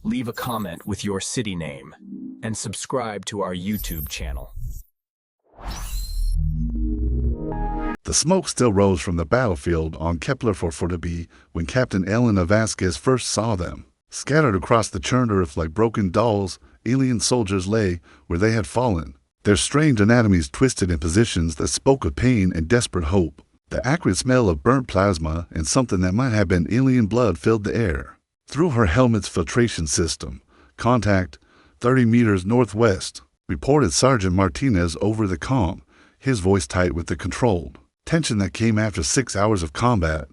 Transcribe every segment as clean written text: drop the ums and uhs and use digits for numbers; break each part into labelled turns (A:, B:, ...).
A: leave a comment with your city name, and subscribe to our YouTube channel.
B: The smoke still rose from the battlefield on Kepler 440b when Captain Elena Vasquez first saw them. Scattered across the churned earth like broken dolls, alien soldiers lay where they had fallen, their strange anatomies twisted in positions that spoke of pain and desperate hope. The acrid smell of burnt plasma and something that might have been alien blood filled the air. Through her helmet's filtration system, contact 30 meters northwest, reported Sergeant Martinez over the comm, his voice tight with the controlled tension that came after 6 hours of combat.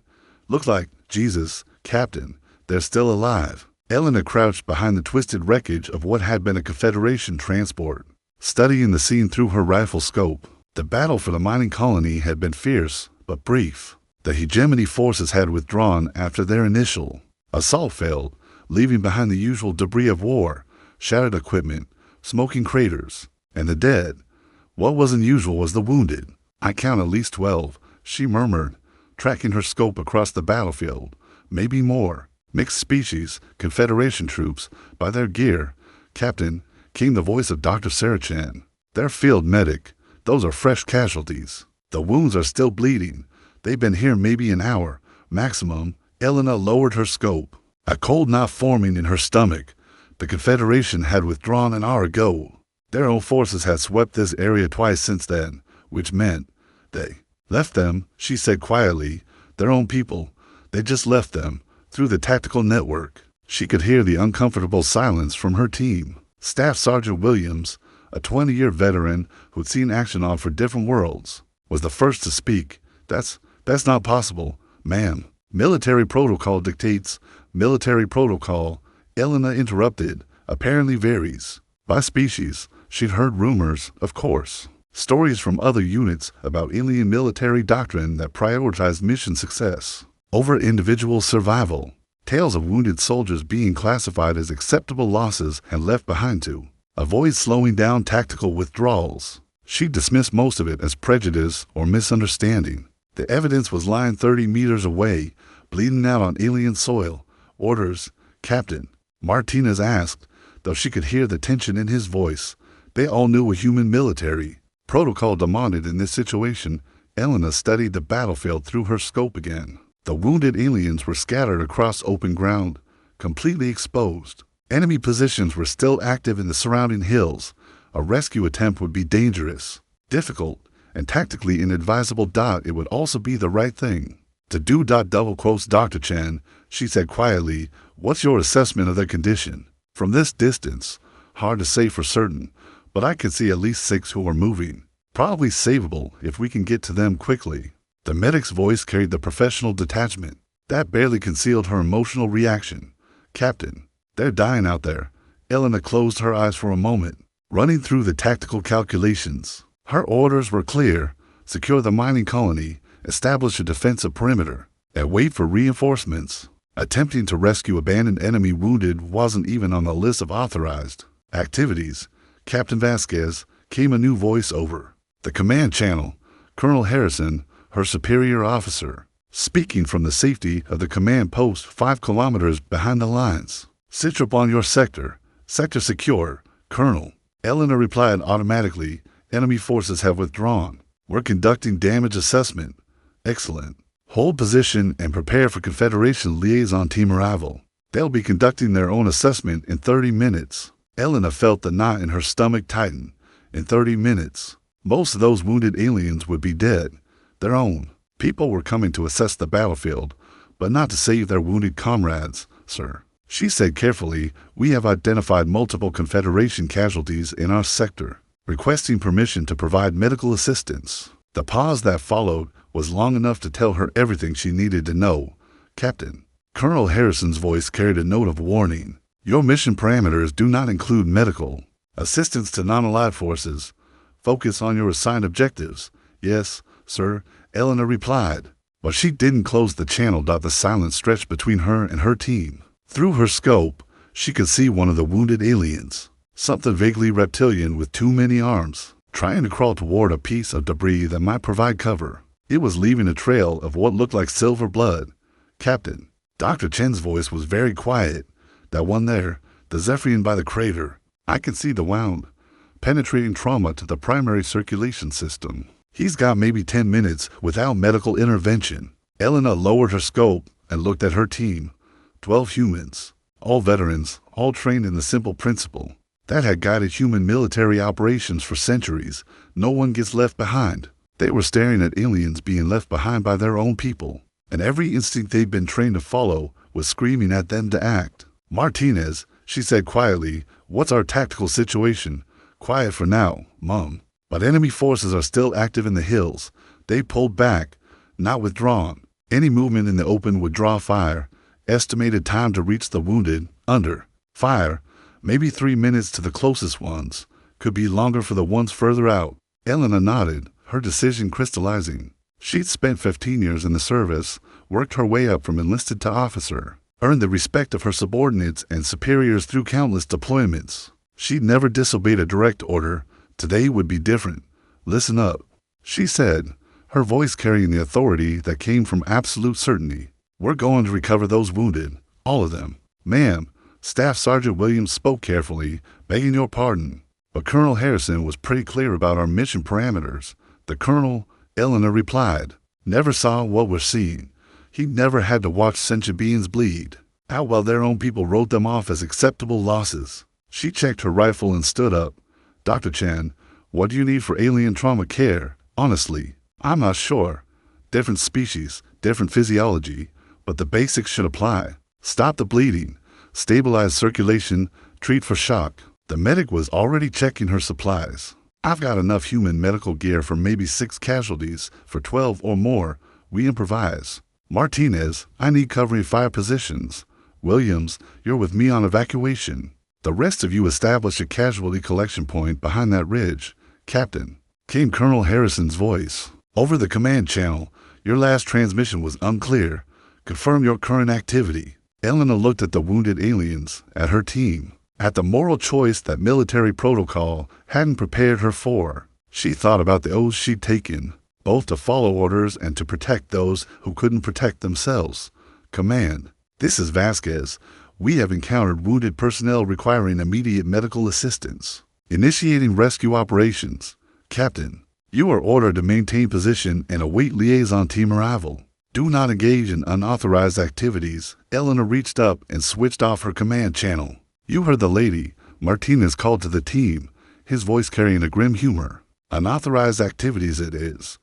B: Looked like, Jesus, Captain, they're still alive. Elena crouched behind the twisted wreckage of what had been a Confederation transport, studying the scene through her rifle scope. The battle for the mining colony had been fierce, but brief. The hegemony forces had withdrawn after their initial assault failed, leaving behind the usual debris of war, shattered equipment, smoking craters, and the dead. What was unusual was the wounded. I count at least 12, she murmured, tracking her scope across the battlefield. Maybe more. Mixed species, Confederation troops, by their gear. Captain, came the voice of Dr. Sarachan. Their field medic. Those are fresh casualties. The wounds are still bleeding. They've been here maybe an hour, maximum. Elena lowered her scope, a cold knot forming in her stomach. The Confederation had withdrawn an hour ago. Their own forces had swept this area twice since then, which meant they left them, she said quietly. Their own people. They just left them. Through the tactical network, she could hear the uncomfortable silence from her team. Staff Sergeant Williams, a 20-year veteran who'd seen action on for different worlds, was the first to speak. That's not possible, ma'am. Military protocol dictates. Military protocol, Elena interrupted, apparently varies. By species, she'd heard rumors, of course. Stories from other units about alien military doctrine that prioritized mission success over individual survival. Tales of wounded soldiers being classified as acceptable losses and left behind to avoid slowing down tactical withdrawals. She dismissed most of it as prejudice or misunderstanding. The evidence was lying 30 meters away, bleeding out on alien soil. Orders, Captain, Martinez asked, though she could hear the tension in his voice. They all knew a human military protocol demanded in this situation. Elena studied the battlefield through her scope again. The wounded aliens were scattered across open ground, completely exposed. Enemy positions were still active in the surrounding hills. A rescue attempt would be dangerous, difficult, and tactically inadvisable. It would also be the right thing to do. Double quotes Dr. Chen, she said quietly. What's your assessment of their condition? From this distance, hard to say for certain, but I could see at least 6 who are moving. Probably savable if we can get to them quickly. The medic's voice carried the professional detachment. That barely concealed her emotional reaction. Captain, they're dying out there. Elena closed her eyes for a moment, running through the tactical calculations. Her orders were clear. Secure the mining colony, establish a defensive perimeter, and wait for reinforcements. Attempting to rescue abandoned enemy wounded wasn't even on the list of authorized activities. Captain Vasquez, came a new voice over the command channel. Colonel Harrison, her superior officer, speaking from the safety of the command post 5 kilometers behind the lines. Sit up on your sector. Sector secure, Colonel. Elena replied automatically. Enemy forces have withdrawn. We're conducting damage assessment. Excellent. Hold position and prepare for Confederation liaison team arrival. They'll be conducting their own assessment in 30 minutes. Elena felt the knot in her stomach tighten. In 30 minutes, most of those wounded aliens would be dead. Their own people were coming to assess the battlefield, but not to save their wounded comrades, sir. She said carefully, we have identified multiple Confederation casualties in our sector, requesting permission to provide medical assistance. The pause that followed was long enough to tell her everything she needed to know. Captain, Colonel Harrison's voice carried a note of warning. Your mission parameters do not include medical assistance to non-allied forces. Focus on your assigned objectives. Yes, sir, Elena replied. But she didn't close the channel. The silence stretched between her and her team. Through her scope, she could see one of the wounded aliens, something vaguely reptilian with too many arms, trying to crawl toward a piece of debris that might provide cover. It was leaving a trail of what looked like silver blood. Captain, Dr. Chen's voice was very quiet. That one there, The Zephyrian by the crater. I can see the wound, penetrating trauma to the primary circulation system. He's got maybe 10 minutes without medical intervention. Elena lowered her scope and looked at her team. 12 humans, all veterans, all trained in the simple principle that had guided human military operations for centuries. No one gets left behind. They were staring at aliens being left behind by their own people, and every instinct they'd been trained to follow was screaming at them to act. Martinez, she said quietly, what's our tactical situation? Quiet for now, Mum. But enemy forces are still active in the hills. They pulled back, not withdrawn. Any movement in the open would draw fire. Estimated time to reach the wounded, under fire, maybe 3 minutes to the closest ones. Could be longer for the ones further out. Elena nodded, her decision crystallizing. She'd spent 15 years in the service, worked her way up from enlisted to officer, earned the respect of her subordinates and superiors through countless deployments. She'd never disobeyed a direct order. Today would be different. Listen up, she said, her voice carrying the authority that came from absolute certainty. We're going to recover those wounded, all of them. Ma'am, Staff Sergeant Williams spoke carefully, begging your pardon. But Colonel Harrison was pretty clear about our mission parameters. The Colonel, Eleanor replied, never saw what we're seeing. He never had to watch sentient beings bleed out while their own people wrote them off as acceptable losses. She checked her rifle and stood up. Dr. Chan, what do you need for alien trauma care? Honestly, I'm not sure. Different species, different physiology, but the basics should apply. Stop the bleeding, stabilize circulation, treat for shock. The medic was already checking her supplies. I've got enough human medical gear for maybe 6 casualties. For 12 or more, we improvise. Martinez, I need covering 5 positions. Williams, you're with me on evacuation. The rest of you establish a casualty collection point behind that ridge. Captain, came Colonel Harrison's voice. Over the command channel, your last transmission was unclear. Confirm your current activity. Elena looked at the wounded aliens, at her team, at the moral choice that military protocol hadn't prepared her for. She thought about the oaths she'd taken, both to follow orders and to protect those who couldn't protect themselves. Command, this is Vasquez. We have encountered wounded personnel requiring immediate medical assistance. Initiating rescue operations. Captain, you are ordered to maintain position and await liaison team arrival. Do not engage in unauthorized activities. Eleanor reached up and switched off her command channel. You heard the lady. Martinez called to the team, his voice carrying a grim humor. Unauthorized activities it is.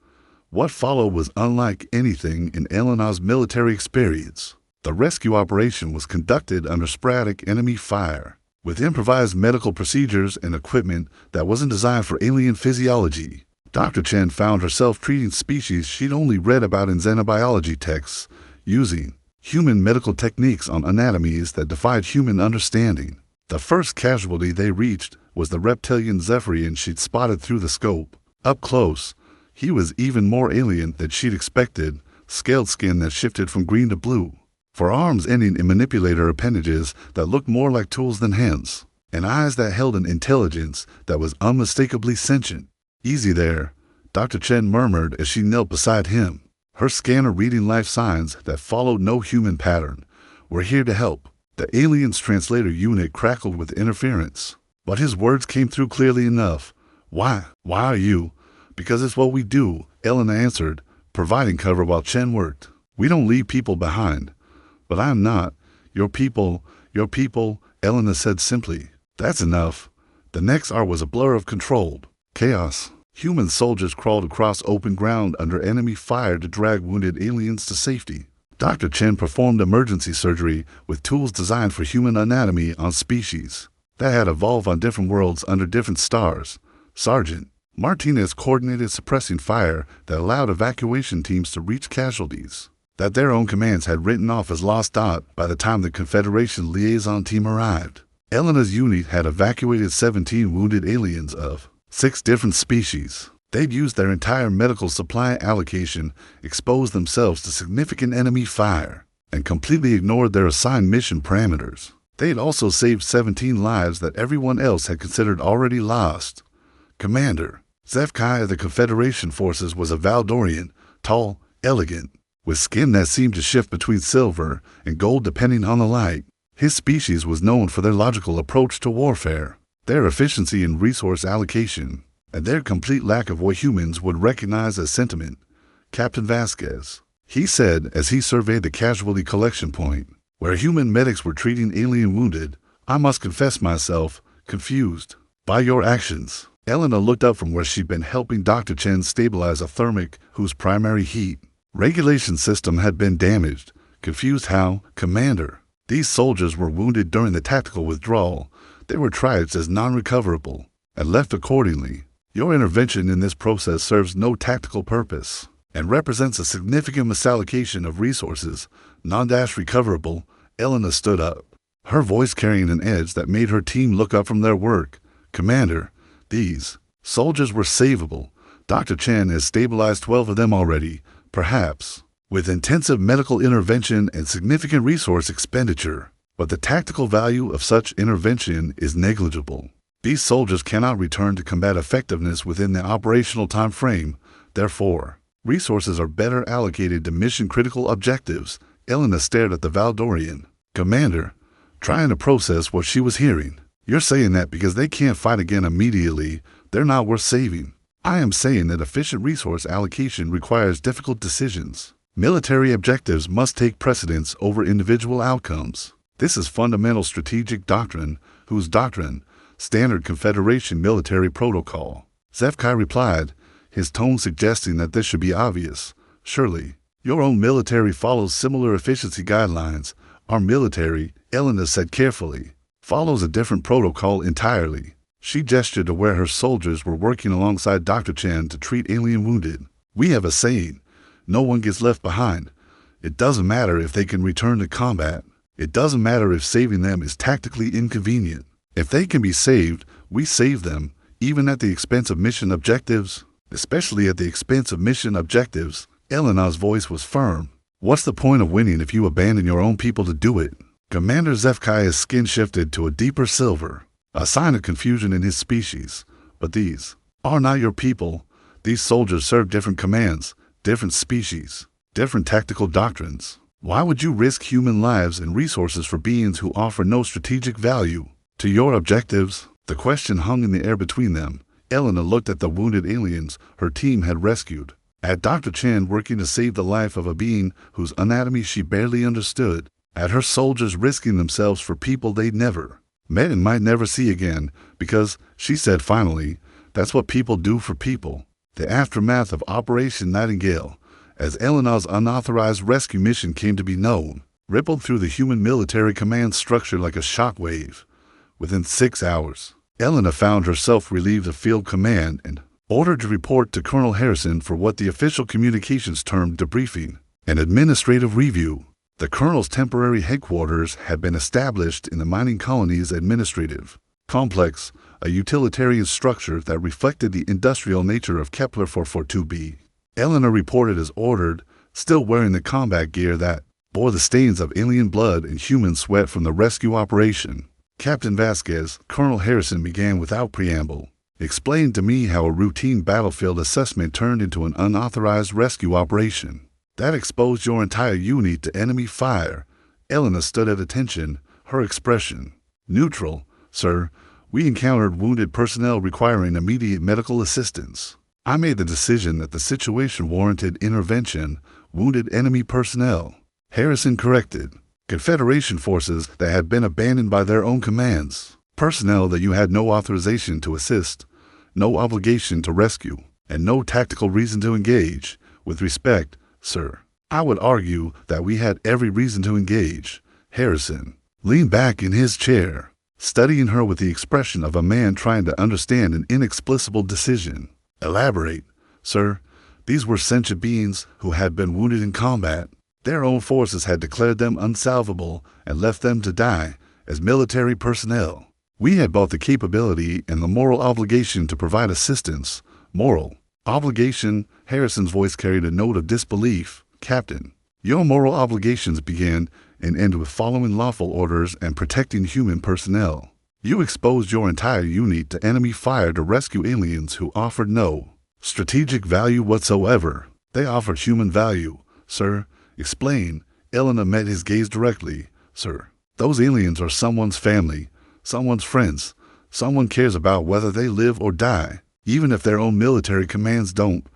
B: What followed was unlike anything in Eleanor's military experience. The rescue operation was conducted under sporadic enemy fire, with improvised medical procedures and equipment that wasn't designed for alien physiology. Dr. Chen found herself treating species she'd only read about in xenobiology texts, using human medical techniques on anatomies that defied human understanding. The first casualty they reached was the reptilian Zephyrian she'd spotted through the scope. Up close, he was even more alien than she'd expected, scaled skin that shifted from green to blue, forearms ending in manipulator appendages that looked more like tools than hands, and eyes that held an intelligence that was unmistakably sentient. Easy there, Dr. Chen murmured as she knelt beside him, her scanner reading life signs that followed no human pattern. We're here to help. The alien's translator unit crackled with interference, but his words came through clearly enough. Why are you? Because it's what we do, Elena answered, providing cover while Chen worked. We don't leave people behind. But I'm not. Your people, Elena said simply. That's enough. The next hour was a blur of controlled chaos. Human soldiers crawled across open ground under enemy fire to drag wounded aliens to safety. Dr. Chen performed emergency surgery with tools designed for human anatomy on species that had evolved on different worlds under different stars. Sergeant Martinez coordinated suppressing fire that allowed evacuation teams to reach casualties that their own commands had written off as lost dot by the time the Confederation liaison team arrived. Elena's unit had evacuated 17 wounded aliens of 6 different species. They'd used their entire medical supply allocation, exposed themselves to significant enemy fire, and completely ignored their assigned mission parameters. They'd also saved 17 lives that everyone else had considered already lost. Commander Zevkai of the Confederation forces was a Valdorian, tall, elegant, with skin that seemed to shift between silver and gold depending on the light. His species was known for their logical approach to warfare, their efficiency in resource allocation, and their complete lack of what humans would recognize as sentiment. Captain Vasquez, he said as he surveyed the casualty collection point, where human medics were treating alien wounded, I must confess myself confused by your actions. Elena looked up from where she'd been helping Dr. Chen stabilize a thermic whose primary heat regulation system had been damaged. Confused how, Commander? These soldiers were wounded during the tactical withdrawal. They were triaged as non-recoverable and left accordingly. Your intervention in this process serves no tactical purpose and represents a significant misallocation of resources, non-recoverable. Elena stood up, her voice carrying an edge that made her team look up from their work. Commander, these soldiers were savable. Dr. Chen has stabilized 12 of them already, perhaps with intensive medical intervention and significant resource expenditure. But the tactical value of such intervention is negligible. These soldiers cannot return to combat effectiveness within the operational time frame. Therefore, resources are better allocated to mission-critical objectives. Elena stared at the Valdorian. Commander, trying to process what she was hearing. You're saying that because they can't fight again immediately, they're not worth saving. I am saying that efficient resource allocation requires difficult decisions. Military objectives must take precedence over individual outcomes. This is fundamental strategic doctrine, whose doctrine, standard Confederation military protocol. HFY replied, his tone suggesting that this should be obvious. Surely, your own military follows similar efficiency guidelines. Our military, Elena said carefully, follows a different protocol entirely. She gestured to where her soldiers were working alongside Dr. Chen to treat alien wounded. We have a saying, no one gets left behind. It doesn't matter if they can return to combat. It doesn't matter if saving them is tactically inconvenient. If they can be saved, we save them, even at the expense of mission objectives. Especially at the expense of mission objectives. Elena's voice was firm. What's the point of winning if you abandon your own people to do it? Commander HFY's skin shifted to a deeper silver, a sign of confusion in his species. But these are not your people. These soldiers serve different commands, different species, different tactical doctrines. Why would you risk human lives and resources for beings who offer no strategic value to your objectives? The question hung in the air between them. Elena looked at the wounded aliens her team had rescued, at Dr. Chen working to save the life of a being whose anatomy she barely understood, at her soldiers risking themselves for people they'd never met and might never see again, because, she said finally, that's what people do for people. The aftermath of Operation Nightingale, as Elena's unauthorized rescue mission came to be known, rippled through the human military command structure like a shockwave. Within 6 hours, Elena found herself relieved of field command and ordered to report to Colonel Harrison for what the official communications termed debriefing, an administrative review. The colonel's temporary headquarters had been established in the mining colony's administrative complex, a utilitarian structure that reflected the industrial nature of Kepler 442b. Elena reported as ordered, still wearing the combat gear that bore the stains of alien blood and human sweat from the rescue operation. Captain Vasquez, Colonel Harrison began without preamble. Explain to me how a routine battlefield assessment turned into an unauthorized rescue operation. That exposed your entire unit to enemy fire. Elena stood at attention, her expression neutral. Sir, we encountered wounded personnel requiring immediate medical assistance. I made the decision that the situation warranted intervention. Wounded enemy personnel, Harrison corrected. Confederation forces that had been abandoned by their own commands. Personnel that you had no authorization to assist, no obligation to rescue, and no tactical reason to engage. With respect, sir, I would argue that we had every reason to engage. Harrison leaned back in his chair, studying her with the expression of a man trying to understand an inexplicable decision. Elaborate, sir. These were sentient beings who had been wounded in combat. Their own forces had declared them unsalvable and left them to die as military personnel. We had both the capability and the moral obligation to provide assistance. Moral obligation? Harrison's voice carried a note of disbelief. Captain, your moral obligations begin and end with following lawful orders and protecting human personnel. You exposed your entire unit to enemy fire to rescue aliens who offered no strategic value whatsoever. They offered human value, sir. Explain. Elena met his gaze directly. Sir, Those aliens are someone's family, someone's friends. Someone cares about whether they live or die. Even if their own military commands don't,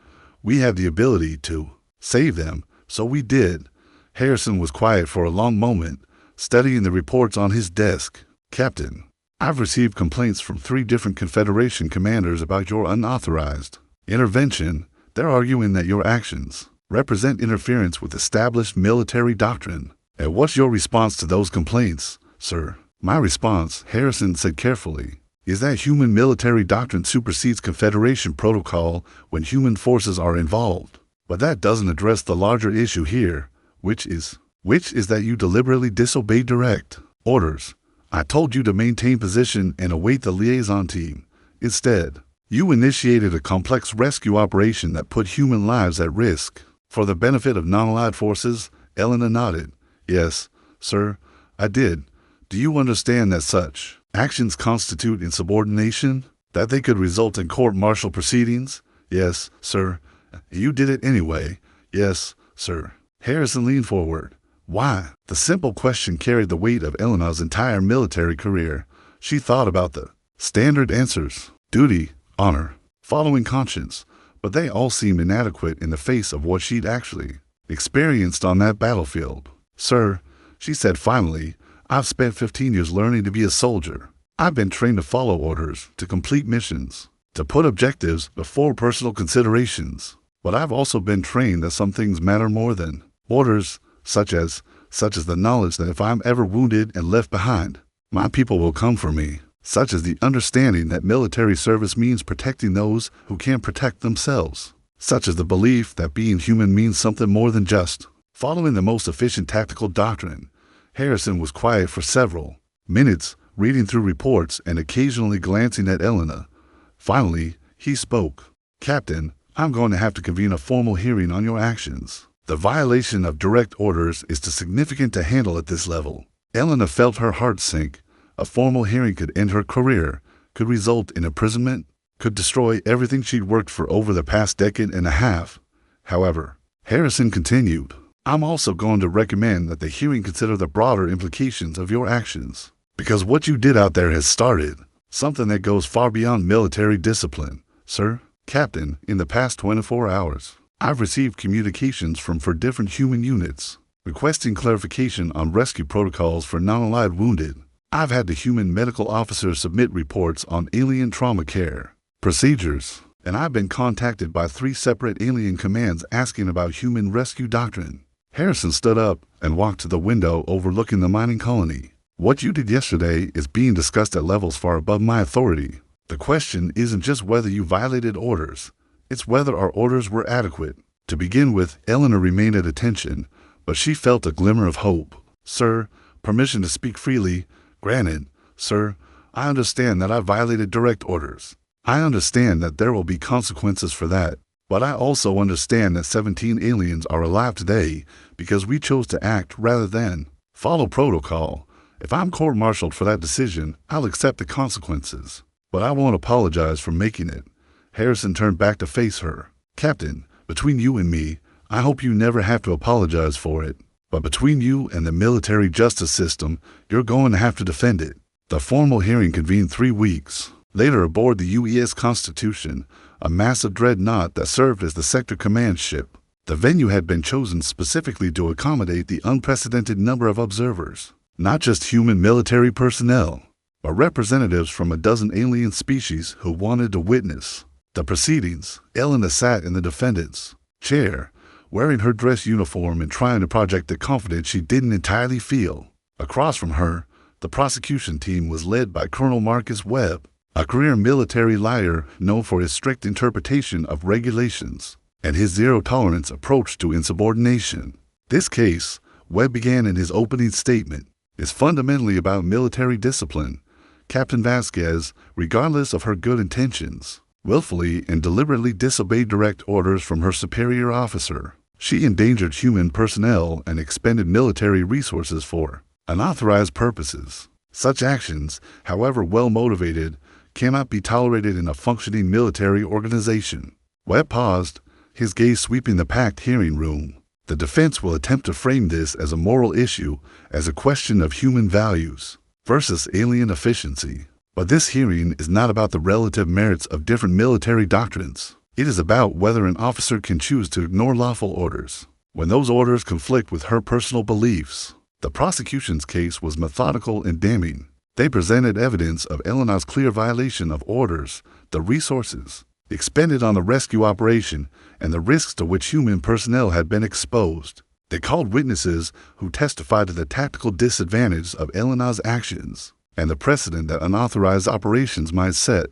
B: we have the ability to save them, so we did. Harrison was quiet for a long moment, studying the reports on his desk. Captain, I've received complaints from 3 different Confederation commanders about your unauthorized intervention. They're arguing that your actions represent interference with established military doctrine. And what's your response to those complaints, sir? My response, Harrison said carefully, is that human military doctrine supersedes Confederation protocol when human forces are involved. But that doesn't address the larger issue here, which is that you deliberately disobeyed direct orders. I told you to maintain position and await the liaison team. Instead, you initiated a complex rescue operation that put human lives at risk. For the benefit of non-allied forces, Elena nodded. Yes, sir, I did. Do you understand that such actions constitute insubordination? That they could result in court-martial proceedings? Yes, sir. You did it anyway. Yes, sir. Harrison leaned forward. Why? The simple question carried the weight of Elena's entire military career. She thought about the standard answers: duty, honor, following conscience, but they all seemed inadequate in the face of what she'd actually experienced on that battlefield. Sir, she said finally, I've spent 15 years learning to be a soldier. I've been trained to follow orders, to complete missions, to put objectives before personal considerations. But I've also been trained that some things matter more than orders, such as the knowledge that if I'm ever wounded and left behind, my people will come for me, such as the understanding that military service means protecting those who can't protect themselves, such as the belief that being human means something more than just following the most efficient tactical doctrine. Harrison was quiet for several minutes, reading through reports and occasionally glancing at Elena. Finally, he spoke. Captain, I'm going to have to convene a formal hearing on your actions. The violation of direct orders is too significant to handle at this level. Elena felt her heart sink. A formal hearing could end her career, could result in imprisonment, could destroy everything she'd worked for over the past decade and a half. However, Harrison continued, I'm also going to recommend that the hearing consider the broader implications of your actions. Because what you did out there has started something that goes far beyond military discipline. Sir, Captain, in the past 24 hours, I've received communications from 4 different human units requesting clarification on rescue protocols for non-allied wounded. I've had the human medical officers submit reports on alien trauma care procedures, and I've been contacted by 3 separate alien commands asking about human rescue doctrine. Harrison stood up and walked to the window overlooking the mining colony. What you did yesterday is being discussed at levels far above my authority. The question isn't just whether you violated orders, it's whether our orders were adequate. To begin with, Elena remained at attention, but she felt a glimmer of hope. Sir, permission to speak freely. Granted, sir, I understand that I violated direct orders. I understand that there will be consequences for that. But I also understand that 17 aliens are alive today because we chose to act rather than follow protocol. If I'm court-martialed for that decision, I'll accept the consequences. But I won't apologize for making it. Harrison turned back to face her. Captain, between you and me, I hope you never have to apologize for it. But between you and the military justice system, you're going to have to defend it. The formal hearing convened 3 weeks later aboard the UES Constitution, a massive dreadnought that served as the sector command ship. The venue had been chosen specifically to accommodate the unprecedented number of observers, not just human military personnel, but representatives from a dozen alien species who wanted to witness the proceedings. Elena sat in the defendant's chair, wearing her dress uniform and trying to project the confidence she didn't entirely feel. Across from her, the prosecution team was led by Colonel Marcus Webb, a career military liar known for his strict interpretation of regulations and his zero-tolerance approach to insubordination. This case, Webb began in his opening statement, is fundamentally about military discipline. Captain Vasquez, regardless of her good intentions, willfully and deliberately disobeyed direct orders from her superior officer. She endangered human personnel and expended military resources for unauthorized purposes. Such actions, however well-motivated, cannot be tolerated in a functioning military organization. Webb paused, his gaze sweeping the packed hearing room. The defense will attempt to frame this as a moral issue, as a question of human values versus alien efficiency. But this hearing is not about the relative merits of different military doctrines. It is about whether an officer can choose to ignore lawful orders when those orders conflict with her personal beliefs. The prosecution's case was methodical and damning. They presented evidence of Elena's clear violation of orders, the resources expended on the rescue operation, and the risks to which human personnel had been exposed. They called witnesses who testified to the tactical disadvantage of Elena's actions and the precedent that unauthorized operations might set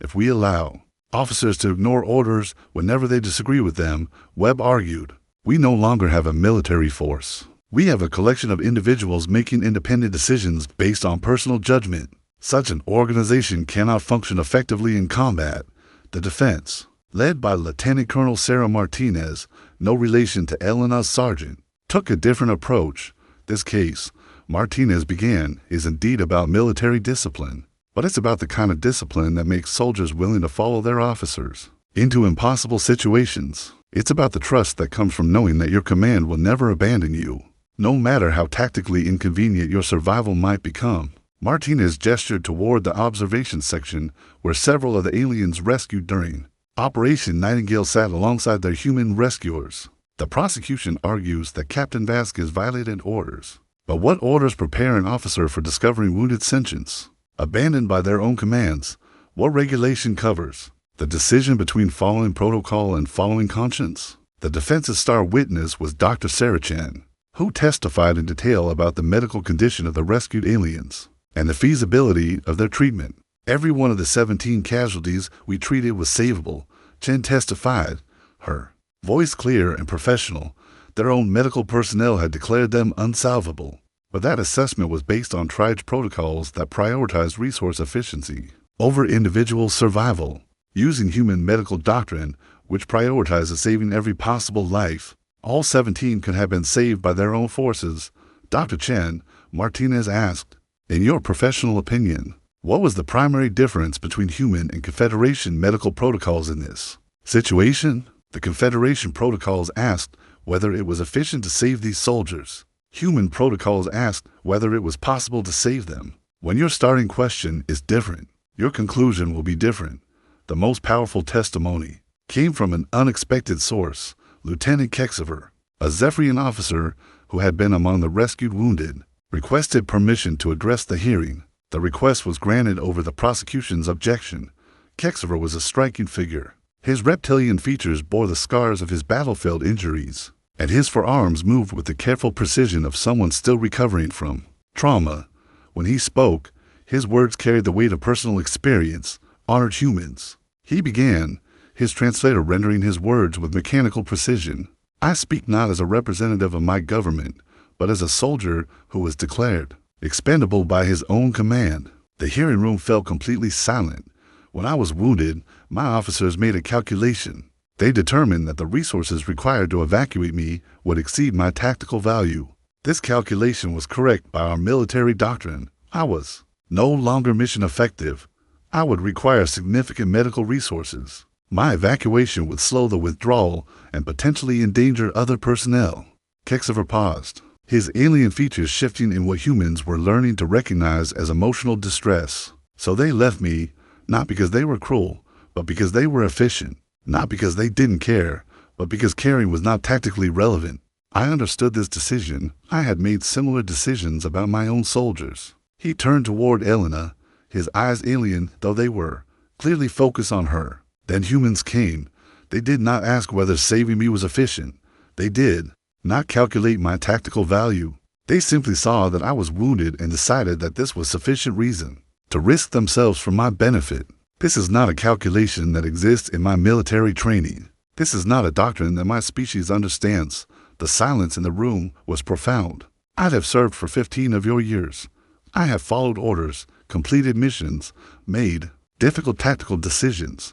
B: if we allow officers to ignore orders whenever they disagree with them. Webb argued, "We no longer have a military force. We have a collection of individuals making independent decisions based on personal judgment. Such an organization cannot function effectively in combat." The defense, led by Lieutenant Colonel Sarah Martinez, no relation to Elena's sergeant, took a different approach. This case, Martinez began, is indeed about military discipline, but it's about the kind of discipline that makes soldiers willing to follow their officers into impossible situations. It's about the trust that comes from knowing that your command will never abandon you, no matter how tactically inconvenient your survival might become. Martinez gestured toward the observation section where several of the aliens rescued during Operation Nightingale sat alongside their human rescuers. The prosecution argues that Captain Vasquez violated orders. But what orders prepare an officer for discovering wounded sentients abandoned by their own commands? What regulation covers the decision between following protocol and following conscience? The defense's star witness was Dr. Sarah Chan, who testified in detail about the medical condition of the rescued aliens and the feasibility of their treatment. "Every one of the 17 casualties we treated was savable," Chen testified, her voice clear and professional. Their own medical personnel had declared them unsalvable, but that assessment was based on tried protocols that prioritized resource efficiency over individual survival. Using human medical doctrine, which prioritizes saving every possible life, all 17 could have been saved by their own forces. Dr. Chen, Martinez asked, "In your professional opinion, what was the primary difference between human and Confederation medical protocols in this situation?" The Confederation protocols asked whether it was efficient to save these soldiers. Human protocols asked whether it was possible to save them. When your starting question is different, your conclusion will be different. The most powerful testimony came from an unexpected source. Lieutenant Kexiver, a Zephyrian officer who had been among the rescued wounded, requested permission to address the hearing. The request was granted over the prosecution's objection. Kexiver was a striking figure. His reptilian features bore the scars of his battlefield injuries, and his forearms moved with the careful precision of someone still recovering from trauma. When he spoke, his words carried the weight of personal experience. "Honored humans," he began, his translator rendering his words with mechanical precision. "I speak not as a representative of my government, but as a soldier who was declared expendable by his own command." The hearing room fell completely silent. When I was wounded, my officers made a calculation. They determined that the resources required to evacuate me would exceed my tactical value. This calculation was correct by our military doctrine. I was no longer mission effective. I would require significant medical resources. My evacuation would slow the withdrawal and potentially endanger other personnel. Kexiver paused, his alien features shifting in what humans were learning to recognize as emotional distress. "So they left me, not because they were cruel, but because they were efficient. Not because they didn't care, but because caring was not tactically relevant. I understood this decision. I had made similar decisions about my own soldiers." He turned toward Elena, his eyes alien though they were, clearly focused on her. "Then humans came. They did not ask whether saving me was efficient. They did not calculate my tactical value. They simply saw that I was wounded and decided that this was sufficient reason to risk themselves for my benefit. This is not a calculation that exists in my military training. This is not a doctrine that my species understands." The silence in the room was profound. "I have served for 15 of your years. I have followed orders, completed missions, made difficult tactical decisions.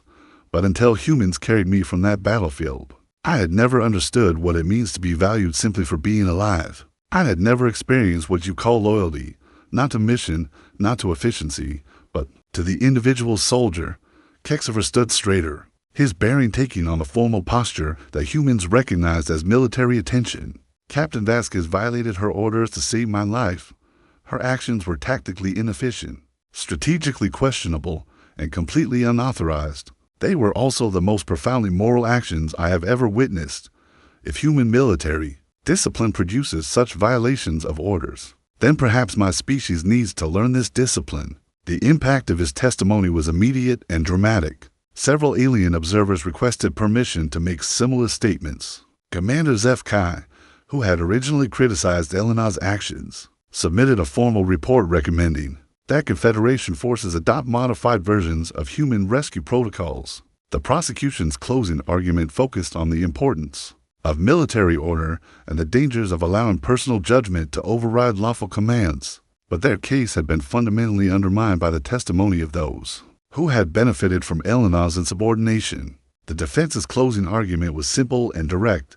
B: But until humans carried me from that battlefield, I had never understood what it means to be valued simply for being alive. I had never experienced what you call loyalty, not to mission, not to efficiency, but to the individual soldier." Kexiver stood straighter. his bearing taking on a formal posture that humans recognized as military attention. Captain Vasquez violated her orders to save my life. Her actions were tactically inefficient, strategically questionable, and completely unauthorized. They were also the most profoundly moral actions I have ever witnessed. If human military discipline produces such violations of orders, then perhaps my species needs to learn this discipline. The impact of his testimony was immediate and dramatic. Several alien observers requested permission to make similar statements. Commander HFY, who had originally criticized Elena's actions, submitted a formal report recommending that Confederation forces adopt modified versions of human rescue protocols. The prosecution's closing argument focused on the importance of military order and the dangers of allowing personal judgment to override lawful commands. But their case had been fundamentally undermined by the testimony of those who had benefited from Elena's insubordination. The defense's closing argument was simple and direct.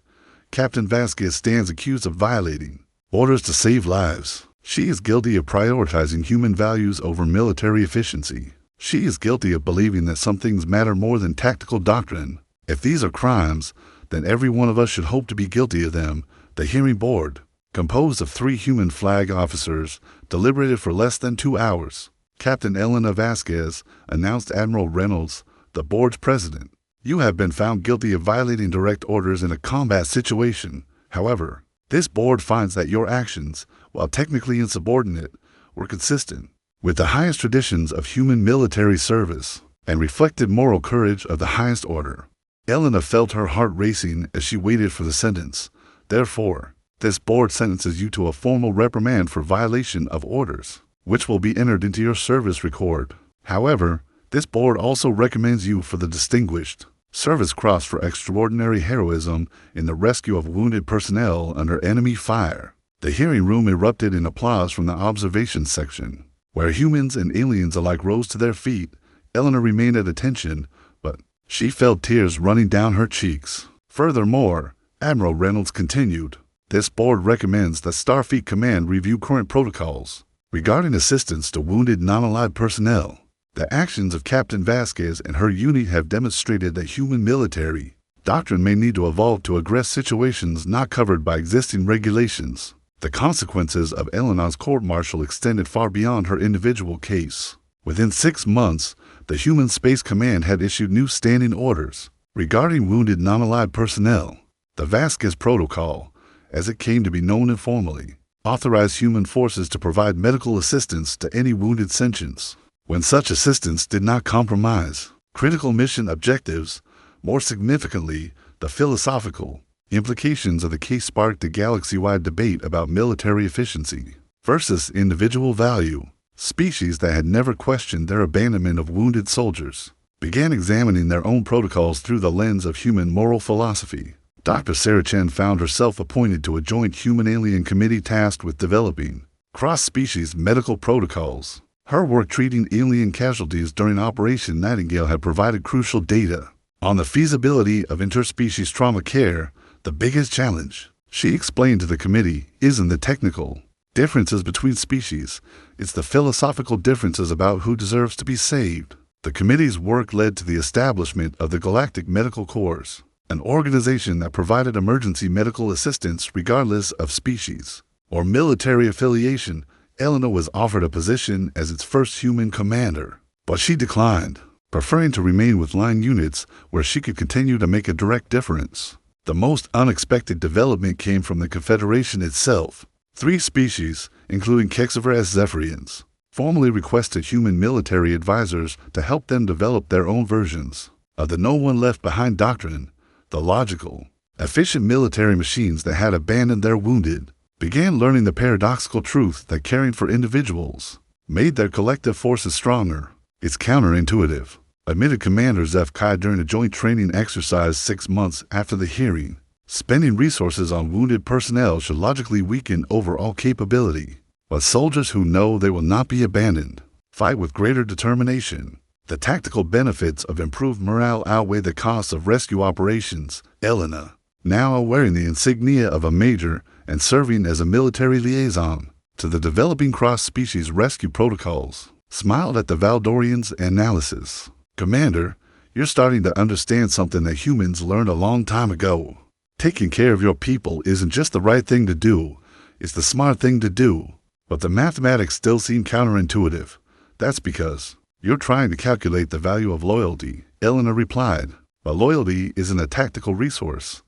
B: Captain Vasquez stands accused of violating orders to save lives. She is guilty of prioritizing human values over military efficiency. She is guilty of believing that some things matter more than tactical doctrine. If these are crimes, then every one of us should hope to be guilty of them. The hearing board, composed of 3 human flag officers, deliberated for less than 2 hours. Captain Elena Vasquez announced Admiral Reynolds, the board's president. You have been found guilty of violating direct orders in a combat situation. However, this board finds that your actions, while technically insubordinate, were consistent with the highest traditions of human military service and reflected moral courage of the highest order. Elena felt her heart racing as she waited for the sentence. Therefore, this board sentences you to a formal reprimand for violation of orders, which will be entered into your service record. However, this board also recommends you for the Distinguished Service Cross for extraordinary heroism in the rescue of wounded personnel under enemy fire. The hearing room erupted in applause from the observation section, where humans and aliens alike rose to their feet. Elena remained at attention, but she felt tears running down her cheeks. Furthermore, Admiral Reynolds continued, this board recommends that Starfleet Command review current protocols regarding assistance to wounded non-allied personnel. The actions of Captain Vasquez and her unit have demonstrated that human military doctrine may need to evolve to address situations not covered by existing regulations. The consequences of Elena's court-martial extended far beyond her individual case. Within 6 months, the Human Space Command had issued new standing orders regarding wounded non-allied personnel. The Vasquez Protocol, as it came to be known informally, authorized human forces to provide medical assistance to any wounded sentients when such assistance did not compromise critical mission objectives. More significantly, the philosophical implications of the case sparked a galaxy-wide debate about military efficiency versus individual value. Species that had never questioned their abandonment of wounded soldiers began examining their own protocols through the lens of human moral philosophy. Dr. Sarah Chen found herself appointed to a joint human-alien committee tasked with developing cross-species medical protocols. Her work treating alien casualties during Operation Nightingale had provided crucial data on the feasibility of interspecies trauma care. The biggest challenge, she explained to the committee, isn't the technical differences between species, it's the philosophical differences about who deserves to be saved. The committee's work led to the establishment of the Galactic Medical Corps, an organization that provided emergency medical assistance regardless of species or military affiliation. Elena was offered a position as its first human commander, but she declined, preferring to remain with line units where she could continue to make a direct difference. The most unexpected development came from the Confederation itself. 3 species, including Kexiverous Zephyrians, formally requested human military advisors to help them develop their own versions of the no one left behind doctrine. The logical, efficient military machines that had abandoned their wounded began learning the paradoxical truth that caring for individuals made their collective forces stronger. It's counterintuitive, admitted Commander HFY during a joint training exercise 6 months after the hearing. Spending resources on wounded personnel should logically weaken overall capability, but soldiers who know they will not be abandoned fight with greater determination. The tactical benefits of improved morale outweigh the costs of rescue operations. Elena, now wearing the insignia of a major and serving as a military liaison to the developing cross-species rescue protocols, smiled at the Valdorian's analysis. Commander, You're starting to understand something that humans learned a long time ago. Taking care of your people isn't just the right thing to do, it's the smart thing to do. But the mathematics still seem counterintuitive. That's because you're trying to calculate the value of loyalty, Elena replied. But loyalty isn't a tactical resource.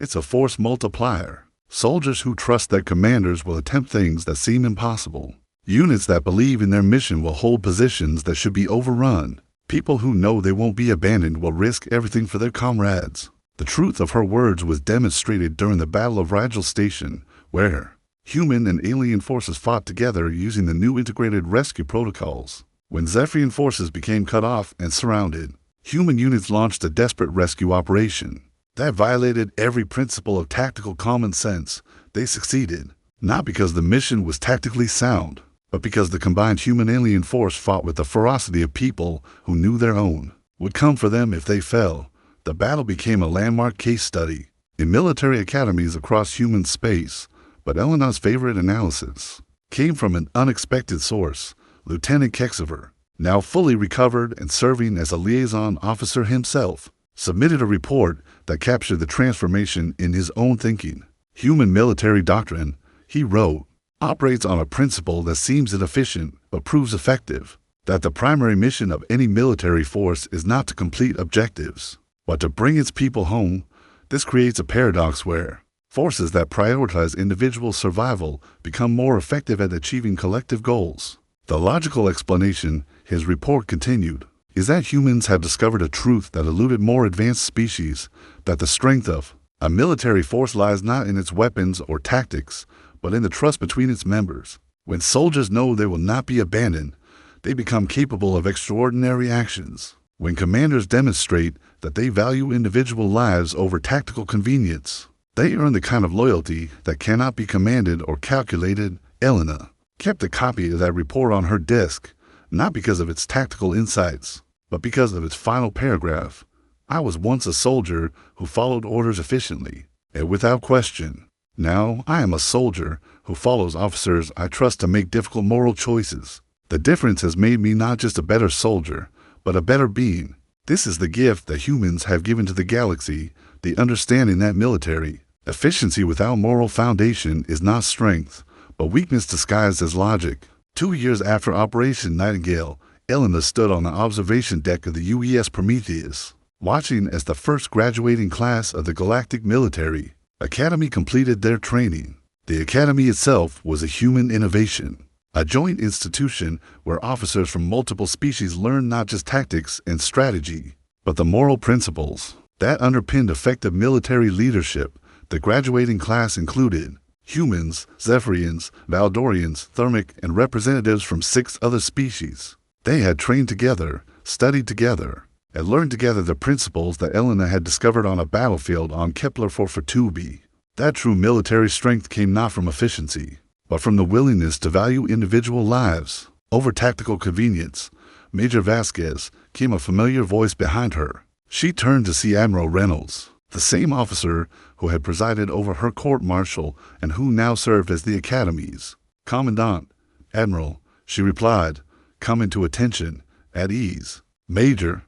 B: It's a force multiplier. Soldiers who trust their commanders will attempt things that seem impossible. Units that believe in their mission will hold positions that should be overrun. People who know they won't be abandoned will risk everything for their comrades. The truth of her words was demonstrated during the Battle of Rigel Station, where human and alien forces fought together using the new integrated rescue protocols. When Zephyrian forces became cut off and surrounded, human units launched a desperate rescue operation. That violated every principle of tactical common sense. They succeeded, not because the mission was tactically sound, but because the combined human-alien force fought with the ferocity of people who knew their own would come for them if they fell. The battle became a landmark case study in military academies across human space, but Elena's favorite analysis came from an unexpected source. Lieutenant Kexiver, now fully recovered and serving as a liaison officer himself, submitted a report that captured the transformation in his own thinking. Human military doctrine, he wrote, operates on a principle that seems inefficient but proves effective, that the primary mission of any military force is not to complete objectives, but to bring its people home. This creates a paradox where forces that prioritize individual survival become more effective at achieving collective goals. The logical explanation, his report continued, is that humans have discovered a truth that eluded more advanced species, that the strength of a military force lies not in its weapons or tactics, but in the trust between its members. When soldiers know they will not be abandoned, they become capable of extraordinary actions. When commanders demonstrate that they value individual lives over tactical convenience, they earn the kind of loyalty that cannot be commanded or calculated. Elena kept a copy of that report on her desk, not because of its tactical insights, but because of its final paragraph. I was once a soldier who followed orders efficiently and without question. Now I am a soldier who follows officers I trust to make difficult moral choices. The difference has made me not just a better soldier, but a better being. This is the gift that humans have given to the galaxy, the understanding that military efficiency without moral foundation is not strength, but weakness disguised as logic. 2 years after Operation Nightingale, Elena stood on the observation deck of the UES Prometheus, watching as the first graduating class of the Galactic Military Academy completed their training. The Academy itself was a human innovation, a joint institution where officers from multiple species learned not just tactics and strategy, but the moral principles that underpinned effective military leadership. The graduating class included humans, Zephyrians, Valdorians, Thermic, and representatives from 6 other species. They had trained together, studied together, and learned together the principles that Elena had discovered on a battlefield on Kepler 442b. That true military strength came not from efficiency, but from the willingness to value individual lives over tactical convenience. Major Vasquez came a familiar voice behind her. She turned to see Admiral Reynolds, the same officer who had presided over her court-martial and who now served as the Academy's commandant. Admiral, she replied, coming to attention, at ease. Major,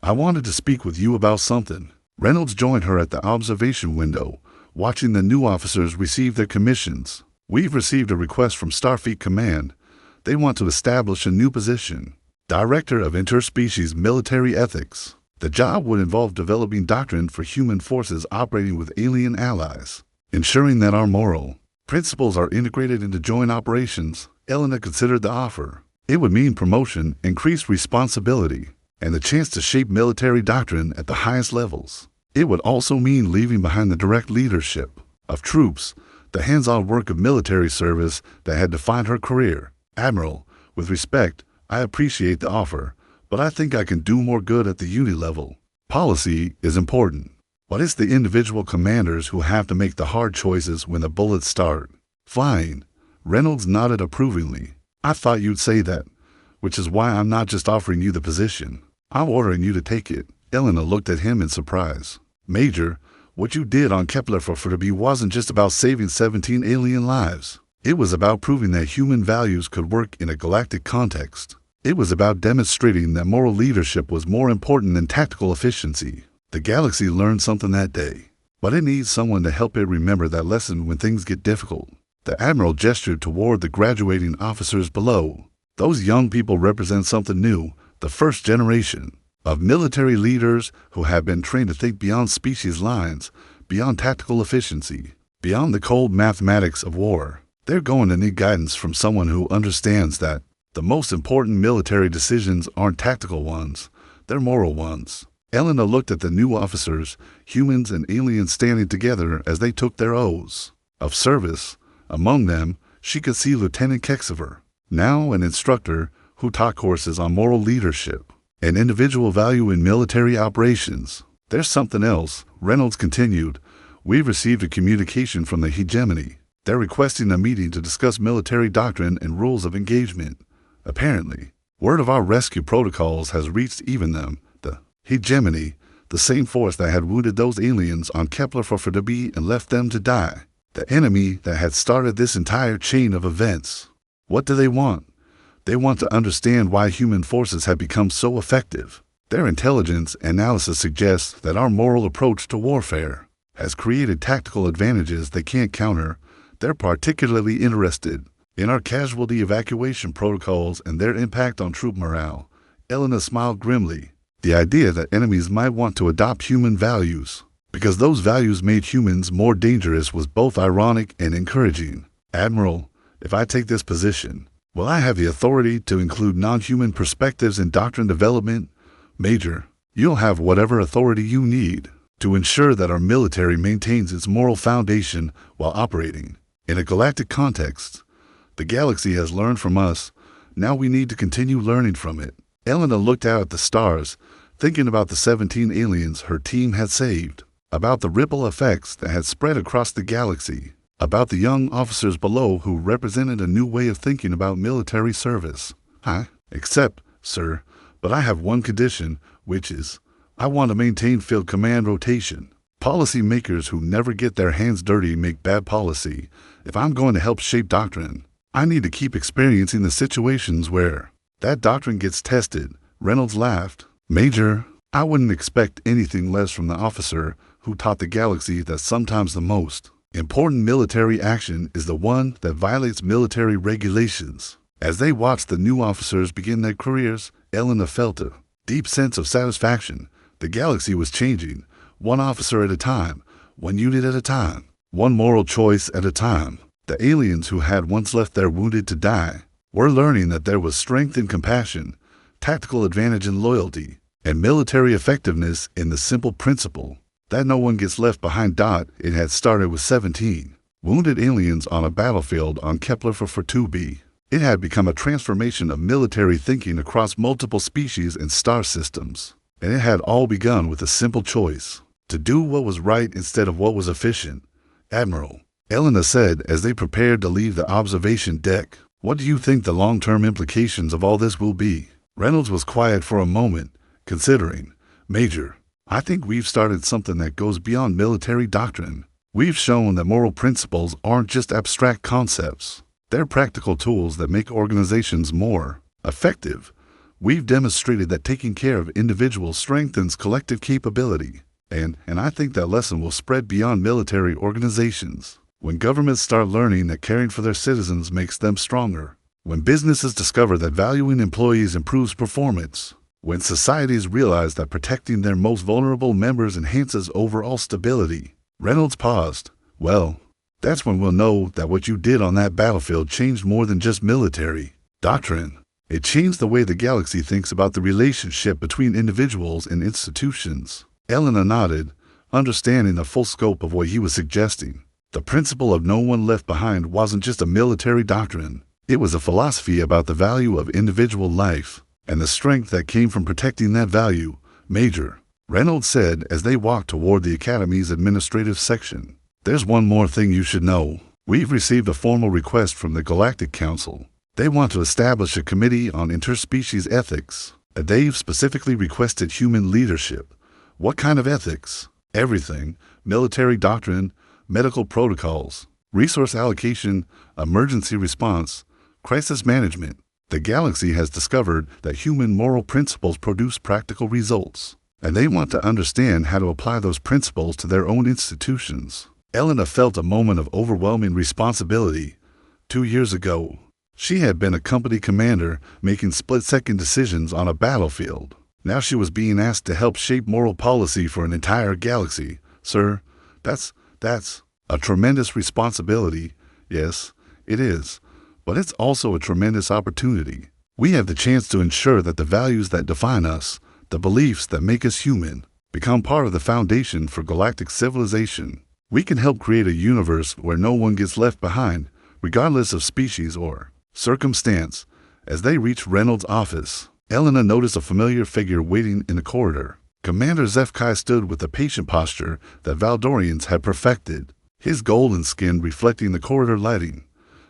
B: I wanted to speak with you about something. Reynolds joined her at the observation window, watching the new officers receive their commissions. We've received a request from Starfleet Command. They want to establish a new position, Director of Interspecies Military Ethics. The job would involve developing doctrine for human forces operating with alien allies, ensuring that our moral principles are integrated into joint operations. Elena considered the offer. It would mean promotion, increased responsibility, and the chance to shape military doctrine at the highest levels. It would also mean leaving behind the direct leadership of troops, the hands-on work of military service that had defined her career. Admiral, with respect, I appreciate the offer, but I think I can do more good at the unit level. Policy is important, but it's the individual commanders who have to make the hard choices when the bullets start flying. Reynolds nodded approvingly. I thought you'd say that, which is why I'm not just offering you the position. I'm ordering you to take it. Elena looked at him in surprise. Major, what you did on Kepler 442b wasn't just about saving 17 alien lives. It was about proving that human values could work in a galactic context. It was about demonstrating that moral leadership was more important than tactical efficiency. The galaxy learned something that day, but it needs someone to help it remember that lesson when things get difficult. The Admiral gestured toward the graduating officers below. Those young people represent something new, the first generation of military leaders who have been trained to think beyond species lines, beyond tactical efficiency, beyond the cold mathematics of war. They're going to need guidance from someone who understands that the most important military decisions aren't tactical ones, they're moral ones. Elena looked at the new officers, humans and aliens standing together as they took their oaths of service. Among them, she could see Lieutenant Kexiver, now an instructor who taught courses on moral leadership and individual value in military operations. There's something else, Reynolds continued. We've received a communication from the hegemony. They're requesting a meeting to discuss military doctrine and rules of engagement. Apparently, word of our rescue protocols has reached even them, the hegemony, the same force that had wounded those aliens on Kepler 4b and left them to die. The enemy that had started this entire chain of events. What do they want? They want to understand why human forces have become so effective. Their intelligence analysis suggests that our moral approach to warfare has created tactical advantages they can't counter. They're particularly interested in our casualty evacuation protocols and their impact on troop morale. Elena smiled grimly. The idea that enemies might want to adopt human values because those values made humans more dangerous was both ironic and encouraging. Admiral, if I take this position, will I have the authority to include non-human perspectives in doctrine development? Major, you'll have whatever authority you need to ensure that our military maintains its moral foundation while operating in a galactic context. The galaxy has learned from us. Now we need to continue learning from it. Elena looked out at the stars, thinking about the 17 aliens her team had saved, about the ripple effects that had spread across the galaxy, about the young officers below who represented a new way of thinking about military service. I accept, sir, but I have one condition, which is, I want to maintain field command rotation. Policy makers who never get their hands dirty make bad policy. If I'm going to help shape doctrine, I need to keep experiencing the situations where that doctrine gets tested. Reynolds laughed. Major, I wouldn't expect anything less from the officer who taught the galaxy that sometimes the most important military action is the one that violates military regulations. As they watched the new officers begin their careers, Elena felt a deep sense of satisfaction. The galaxy was changing, one officer at a time, one unit at a time, one moral choice at a time. The aliens who had once left their wounded to die were learning that there was strength in compassion, tactical advantage in loyalty, and military effectiveness in the simple principle that no one gets left behind. It had started with 17 wounded aliens on a battlefield on Kepler 4b. It had become a transformation of military thinking across multiple species and star systems. And it had all begun with a simple choice, to do what was right instead of what was efficient. Admiral, Elena said as they prepared to leave the observation deck, what do you think the long-term implications of all this will be? Reynolds was quiet for a moment, considering. Major, I think we've started something that goes beyond military doctrine. We've shown that moral principles aren't just abstract concepts. They're practical tools that make organizations more effective. We've demonstrated that taking care of individuals strengthens collective capability. And I think that lesson will spread beyond military organizations. When governments start learning that caring for their citizens makes them stronger, when businesses discover that valuing employees improves performance, when societies realize that protecting their most vulnerable members enhances overall stability. Reynolds paused. Well, that's when we'll know that what you did on that battlefield changed more than just military doctrine. It changed the way the galaxy thinks about the relationship between individuals and institutions. Elena nodded, understanding the full scope of what he was suggesting. The principle of no one left behind wasn't just a military doctrine. It was a philosophy about the value of individual life and the strength that came from protecting that value. Major, Reynolds said as they walked toward the Academy's administrative section. There's one more thing you should know. We've received a formal request from the Galactic Council. They want to establish a committee on interspecies ethics. They've specifically requested human leadership. What kind of ethics? Everything. Military doctrine, medical protocols, resource allocation, emergency response, crisis management. The galaxy has discovered that human moral principles produce practical results, and they want to understand how to apply those principles to their own institutions. Elena felt a moment of overwhelming responsibility. 2 years ago, she had been a company commander making split-second decisions on a battlefield. Now she was being asked to help shape moral policy for an entire galaxy. Sir, that's a tremendous responsibility. Yes, it is. But it's also a tremendous opportunity. We have the chance to ensure that the values that define us, the beliefs that make us human, become part of the foundation for galactic civilization. We can help create a universe where no one gets left behind, regardless of species or circumstance. As they reached Reynolds' office, Elena noticed a familiar figure waiting in the corridor. Commander HFY stood with the patient posture that Valdorians had perfected, his golden skin reflecting the corridor lighting.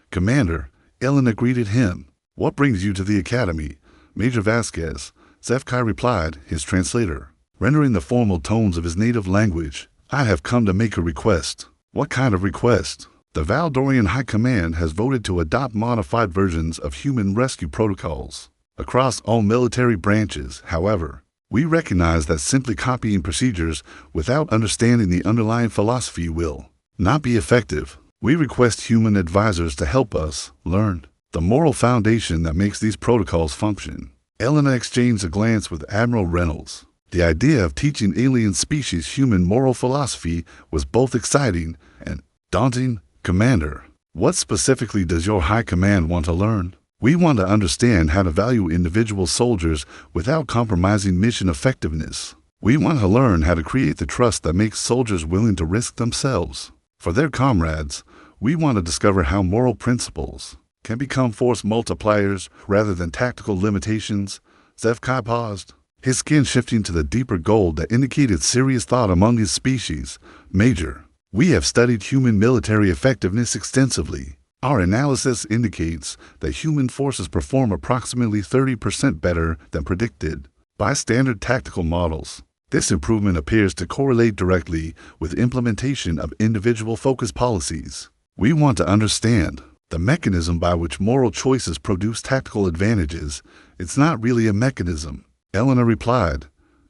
B: "Commander," Elena greeted him. "What brings you to the academy?" "Major Vasquez," HFY replied, his translator, rendering the formal tones of his native language. "I have come to make a request." "What kind of request?" "The Valdorian High Command has voted to adopt modified versions of human rescue protocols across all military branches. However, we recognize that simply copying procedures without understanding the underlying philosophy will not be effective. We request human advisors to help us learn the moral foundation that makes these protocols function." Elena exchanged a glance with Admiral Reynolds. The idea of teaching alien species human moral philosophy was both exciting and daunting. "Commander, what specifically does your high command want to learn?" "We want to understand how to value individual soldiers without compromising mission effectiveness. We want to learn how to create the trust that makes soldiers willing to risk themselves for their comrades. We want to discover how moral principles can become force multipliers rather than tactical limitations." HFY paused, his skin shifting to the deeper gold that indicated serious thought among his species. "Major, we have studied human military effectiveness extensively. Our analysis indicates that human forces perform approximately 30% better than predicted by standard tactical models. This improvement appears to correlate directly with implementation of individual-focused policies. We want to understand the mechanism by which moral choices produce tactical advantages." "It's not really a mechanism," Elena replied.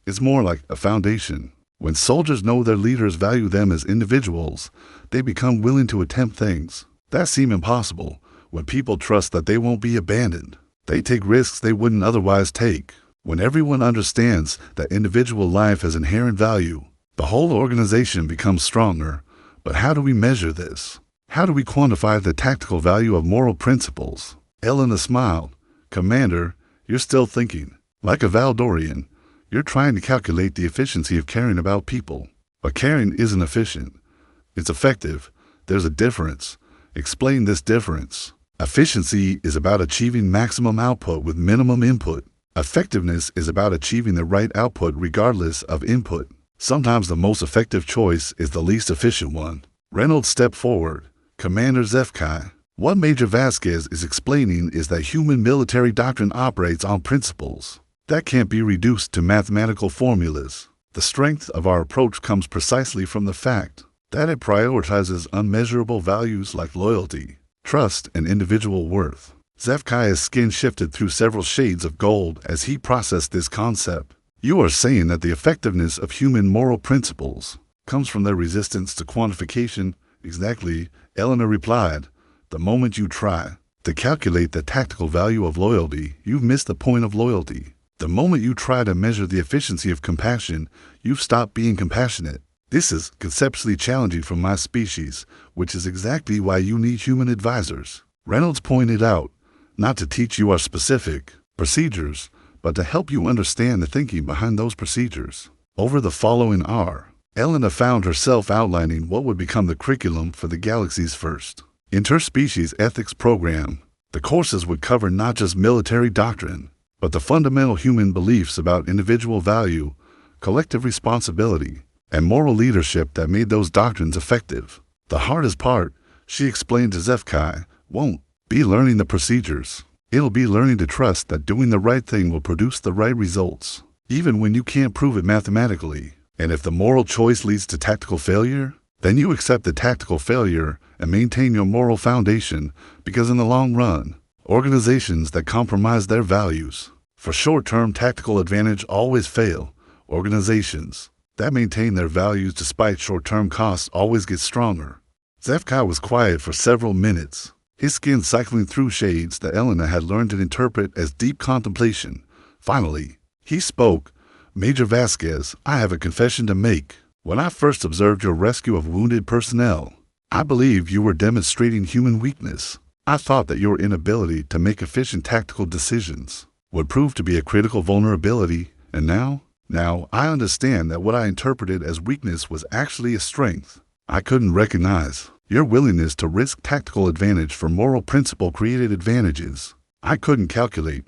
B: "It's more like a foundation. When soldiers know their leaders value them as individuals, they become willing to attempt things that seem impossible. When people trust that they won't be abandoned, they take risks they wouldn't otherwise take. When everyone understands that individual life has inherent value, the whole organization becomes stronger." "But how do we measure this? How do we quantify the tactical value of moral principles?" Elena smiled. "Commander, you're still thinking like a Valdorian. You're trying to calculate the efficiency of caring about people. But caring isn't efficient. It's effective. There's a difference." "Explain this difference." "Efficiency is about achieving maximum output with minimum input. Effectiveness is about achieving the right output regardless of input. Sometimes the most effective choice is the least efficient one." Reynolds stepped forward. "Commander HFY, what Major Vasquez is explaining is that human military doctrine operates on principles that can't be reduced to mathematical formulas. The strength of our approach comes precisely from the fact that it prioritizes unmeasurable values like loyalty, trust, and individual worth." HFY's skin shifted through several shades of gold as he processed this concept. "You are saying that the effectiveness of human moral principles comes from their resistance to quantification?" "Exactly," Elena replied. "The moment you try to calculate the tactical value of loyalty, you've missed the point of loyalty. The moment you try to measure the efficiency of compassion, you've stopped being compassionate. This is conceptually challenging for my species, which is exactly why you need human advisors." Reynolds pointed out, "Not to teach you our specific procedures, but to help you understand the thinking behind those procedures." Over the following hour, Elena found herself outlining what would become the curriculum for the galaxy's first interspecies ethics program. The courses would cover not just military doctrine, but the fundamental human beliefs about individual value, collective responsibility, and moral leadership that made those doctrines effective. "The hardest part," she explained to HFY, "won't be learning the procedures. It'll be learning to trust that doing the right thing will produce the right results, even when you can't prove it mathematically. And if the moral choice leads to tactical failure, then you accept the tactical failure and maintain your moral foundation, because in the long run, Organizations that compromise their values for short-term tactical advantage always fail. Organizations that maintain their values despite short-term costs always get stronger. HFY was quiet for several minutes, his skin cycling through shades that Elena had learned to interpret as deep contemplation. Finally, he spoke. Major Vasquez, I have a confession to make. When I first observed your rescue of wounded personnel, I believed you were demonstrating human weakness. I thought that your inability to make efficient tactical decisions would prove to be a critical vulnerability, and now I understand that what I interpreted as weakness was actually a strength. I couldn't recognize your willingness to risk tactical advantage for moral principle-created advantages. I couldn't calculate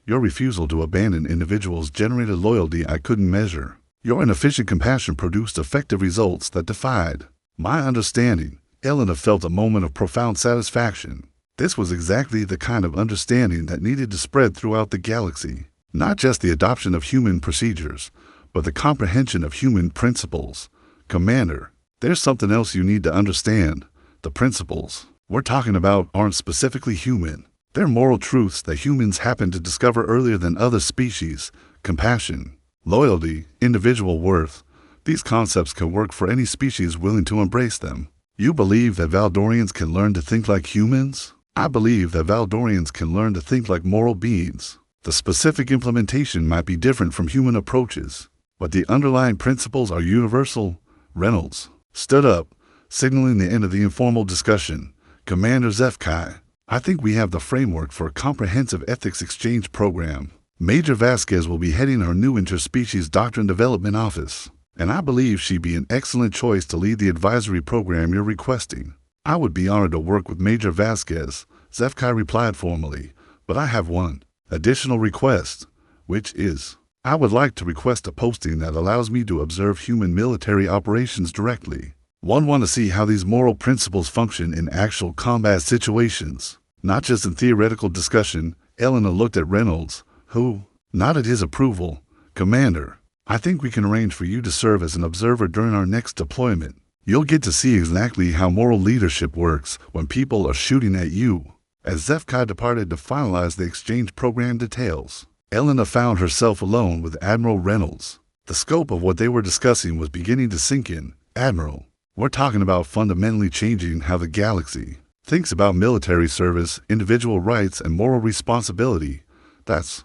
B: your refusal to abandon individuals generated loyalty I couldn't measure. Your inefficient compassion produced effective results that defied my understanding. Elena felt a moment of profound satisfaction. This was exactly the kind of understanding that needed to spread throughout the galaxy. Not just the adoption of human procedures, but the comprehension of human principles. Commander, there's something else you need to understand. The principles we're talking about aren't specifically human. They're moral truths that humans happen to discover earlier than other species. Compassion, loyalty, individual worth. These concepts can work for any species willing to embrace them. You believe that Valdorians can learn to think like humans? I believe that Valdorians can learn to think like moral beings. The specific implementation might be different from human approaches, but the underlying principles are universal. Reynolds stood up, signaling the end of the informal discussion. Commander HFY, I think we have the framework for a comprehensive ethics exchange program. Major Vasquez will be heading our new interspecies doctrine development office, and I believe she'd be an excellent choice to lead the advisory program you're requesting. I would be honored to work with Major Vasquez, HFY replied formally, but I have one additional request, which is, I would like to request a posting that allows me to observe human military operations directly. One want to see how these moral principles function in actual combat situations, not just in theoretical discussion. Elena looked at Reynolds, who nodded his approval. Commander, I think we can arrange for you to serve as an observer during our next deployment. You'll get to see exactly how moral leadership works when people are shooting at you. As HFY departed to finalize the exchange program details, Elena found herself alone with Admiral Reynolds. The scope of what they were discussing was beginning to sink in. Admiral, we're talking about fundamentally changing how the galaxy thinks about military service, individual rights, and moral responsibility. That's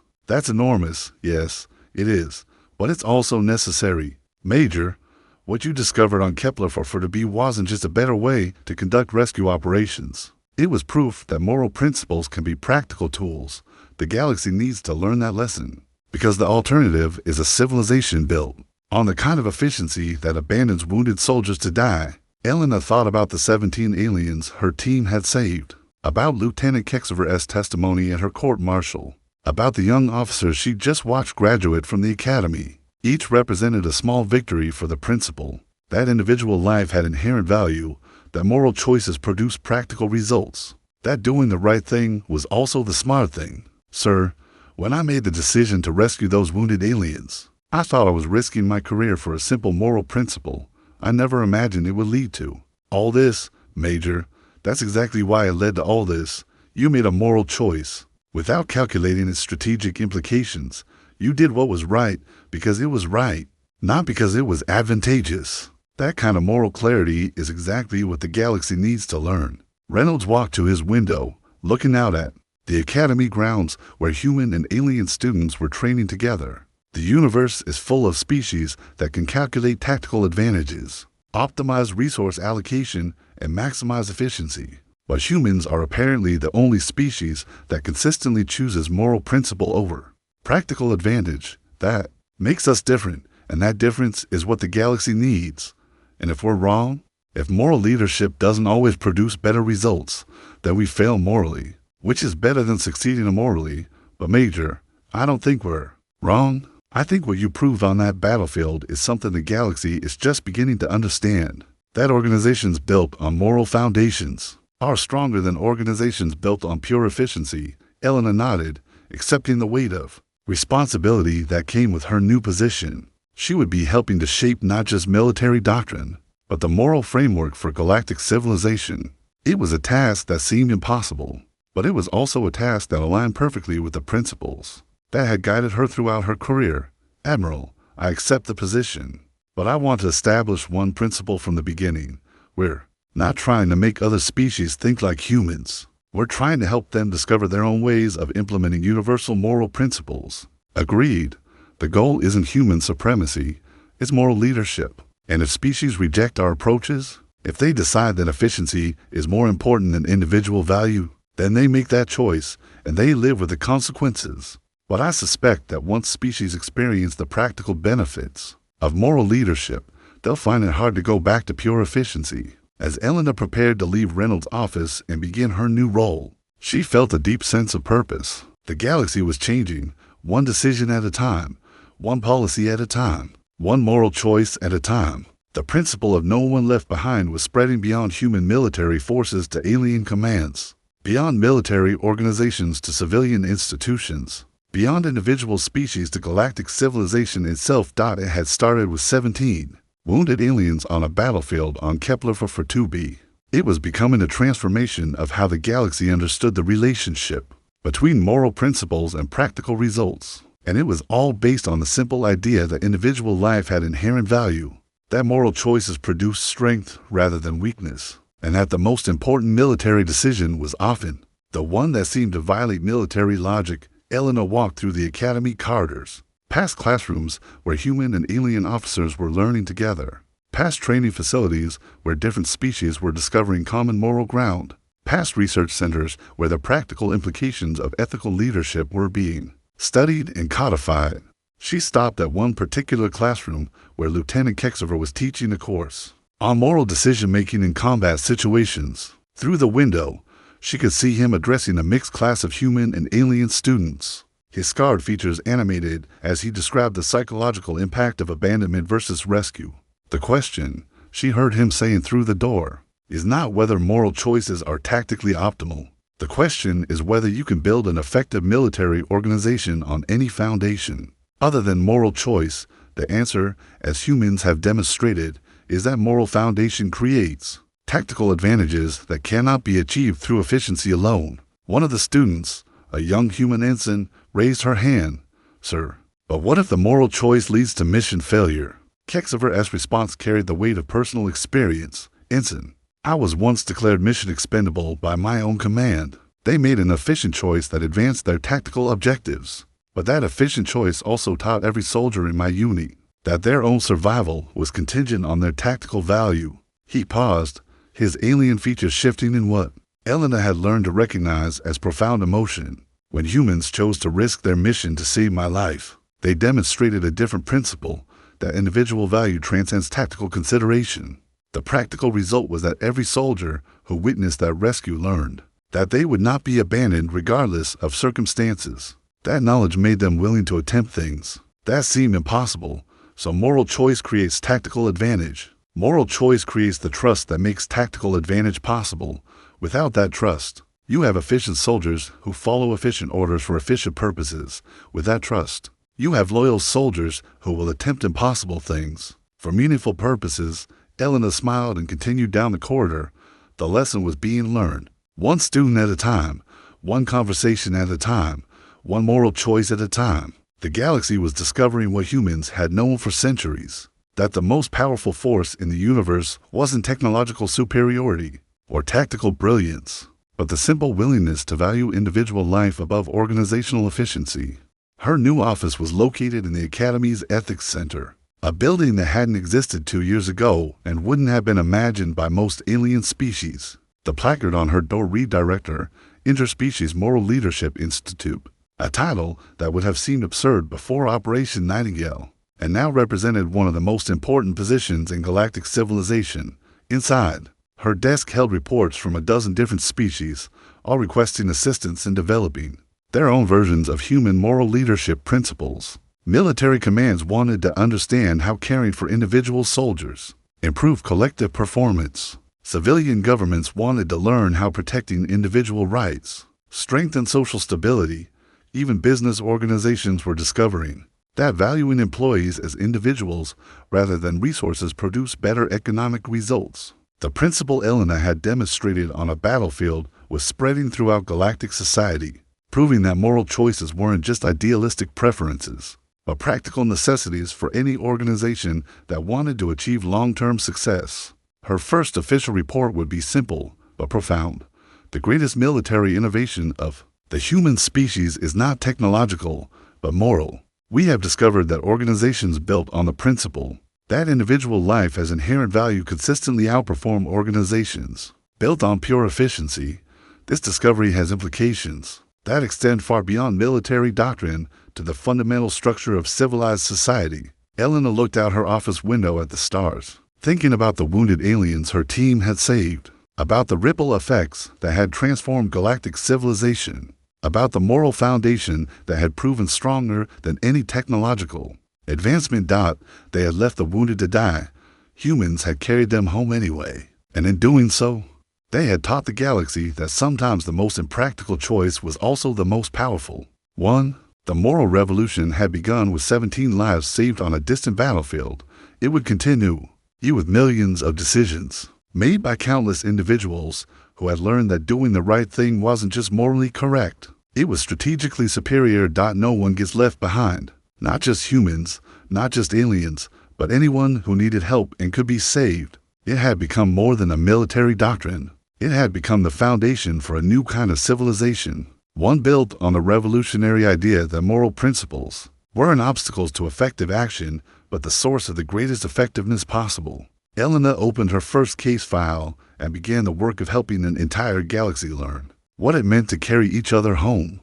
B: enormous. Yes, it is. But it's also necessary. Major, what you discovered on Kepler for B wasn't just a better way to conduct rescue operations. It was proof that moral principles can be practical tools. The galaxy needs to learn that lesson, because the alternative is a civilization built on the kind of efficiency that abandons wounded soldiers to die. Elena thought about the 17 aliens her team had saved, about Lieutenant Kexaver's testimony at her court-martial, about the young officers she'd just watched graduate from the academy. Each represented a small victory for the principle that individual life had inherent value, that moral choices produce practical results, that doing the right thing was also the smart thing. Sir, when I made the decision to rescue those wounded aliens, I thought I was risking my career for a simple moral principle I never imagined it would lead to. All this, Major, that's exactly why it led to all this. You made a moral choice. Without calculating its strategic implications, you did what was right because it was right, not because it was advantageous. That kind of moral clarity is exactly what the galaxy needs to learn. Reynolds walked to his window, looking out at the academy grounds where human and alien students were training together. The universe is full of species that can calculate tactical advantages, optimize resource allocation, and maximize efficiency. But humans are apparently the only species that consistently chooses moral principle over practical advantage. That makes us different, and that difference is what the galaxy needs. And if we're wrong, if moral leadership doesn't always produce better results, then we fail morally, which is better than succeeding immorally. But Major, I don't think we're wrong. I think what you proved on that battlefield is something the galaxy is just beginning to understand. That organizations built on moral foundations are stronger than organizations built on pure efficiency. Elena nodded, accepting the weight of responsibility that came with her new position. She would be helping to shape not just military doctrine, but the moral framework for galactic civilization. It was a task that seemed impossible, but it was also a task that aligned perfectly with the principles that had guided her throughout her career. Admiral, I accept the position, but I want to establish one principle from the beginning. We're not trying to make other species think like humans. We're trying to help them discover their own ways of implementing universal moral principles. Agreed. The goal isn't human supremacy, it's moral leadership. And if species reject our approaches, if they decide that efficiency is more important than individual value, then they make that choice and they live with the consequences. But I suspect that once species experience the practical benefits of moral leadership, they'll find it hard to go back to pure efficiency. As Elena prepared to leave Reynolds' office and begin her new role, she felt a deep sense of purpose. The galaxy was changing, one decision at a time, one policy at a time, one moral choice at a time. The principle of no one left behind was spreading beyond human military forces to alien commands, beyond military organizations to civilian institutions, beyond individual species to galactic civilization itself. It had started with 17 wounded aliens on a battlefield on Kepler for 2b. It was becoming a transformation of how the galaxy understood the relationship between moral principles and practical results. And it was all based on the simple idea that individual life had inherent value, that moral choices produced strength rather than weakness, and that the most important military decision was often the one that seemed to violate military logic. Elena walked through the academy corridors, past classrooms where human and alien officers were learning together, past training facilities where different species were discovering common moral ground, past research centers where the practical implications of ethical leadership were being studied and codified. She stopped at one particular classroom where Lieutenant Kexaver was teaching a course on moral decision-making in combat situations. Through the window, she could see him addressing a mixed class of human and alien students, his scarred features animated as he described the psychological impact of abandonment versus rescue. The question, she heard him saying through the door, is not whether moral choices are tactically optimal. The question is whether you can build an effective military organization on any foundation other than moral choice. The answer, as humans have demonstrated, is that moral foundation creates tactical advantages that cannot be achieved through efficiency alone. One of the students, a young human ensign, raised her hand. Sir, but what if the moral choice leads to mission failure? Kexaver's response carried the weight of personal experience. Ensign, I was once declared mission expendable by my own command. They made an efficient choice that advanced their tactical objectives. But that efficient choice also taught every soldier in my unit that their own survival was contingent on their tactical value. He paused, his alien features shifting in what Elena had learned to recognize as profound emotion. When humans chose to risk their mission to save my life, they demonstrated a different principle, that individual value transcends tactical consideration. The practical result was that every soldier who witnessed that rescue learned that they would not be abandoned regardless of circumstances. That knowledge made them willing to attempt things that seemed impossible. So moral choice creates tactical advantage. Moral choice creates the trust that makes tactical advantage possible. Without that trust, you have efficient soldiers who follow efficient orders for efficient purposes. With that trust, you have loyal soldiers who will attempt impossible things for meaningful purposes. Elena smiled and continued down the corridor. The lesson was being learned, one student at a time, one conversation at a time, one moral choice at a time. The galaxy was discovering what humans had known for centuries, that the most powerful force in the universe wasn't technological superiority or tactical brilliance, but the simple willingness to value individual life above organizational efficiency. Her new office was located in the Academy's Ethics Center, a building that hadn't existed 2 years ago and wouldn't have been imagined by most alien species. The placard on her door read Director, Interspecies Moral Leadership Institute, a title that would have seemed absurd before Operation Nightingale, and now represented one of the most important positions in galactic civilization. Inside, her desk held reports from a dozen different species, all requesting assistance in developing their own versions of human moral leadership principles. Military commands wanted to understand how caring for individual soldiers improved collective performance. Civilian governments wanted to learn how protecting individual rights strengthened social stability. Even business organizations were discovering that valuing employees as individuals rather than resources produced better economic results. The principle Elena had demonstrated on a battlefield was spreading throughout galactic society, proving that moral choices weren't just idealistic preferences, but practical necessities for any organization that wanted to achieve long-term success. Her first official report would be simple but profound. The greatest military innovation of the human species is not technological, but moral. We have discovered that organizations built on the principle that individual life has inherent value consistently outperform organizations built on pure efficiency. This discovery has implications that extend far beyond military doctrine to the fundamental structure of civilized society. Elena looked out her office window at the stars, thinking about the wounded aliens her team had saved, about the ripple effects that had transformed galactic civilization, about the moral foundation that had proven stronger than any technological advancement. They had left the wounded to die. Humans had carried them home anyway, and in doing so, they had taught the galaxy that sometimes the most impractical choice was also the most powerful one. The moral revolution had begun with 17 lives saved on a distant battlefield. It would continue with millions of decisions made by countless individuals who had learned that doing the right thing wasn't just morally correct, it was strategically superior. No one gets left behind. Not just humans, not just aliens, but anyone who needed help and could be saved. It had become more than a military doctrine. It had become the foundation for a new kind of civilization, one built on the revolutionary idea that moral principles weren't obstacles to effective action, but the source of the greatest effectiveness possible. Elena opened her first case file and began the work of helping an entire galaxy learn what it meant to carry each other home.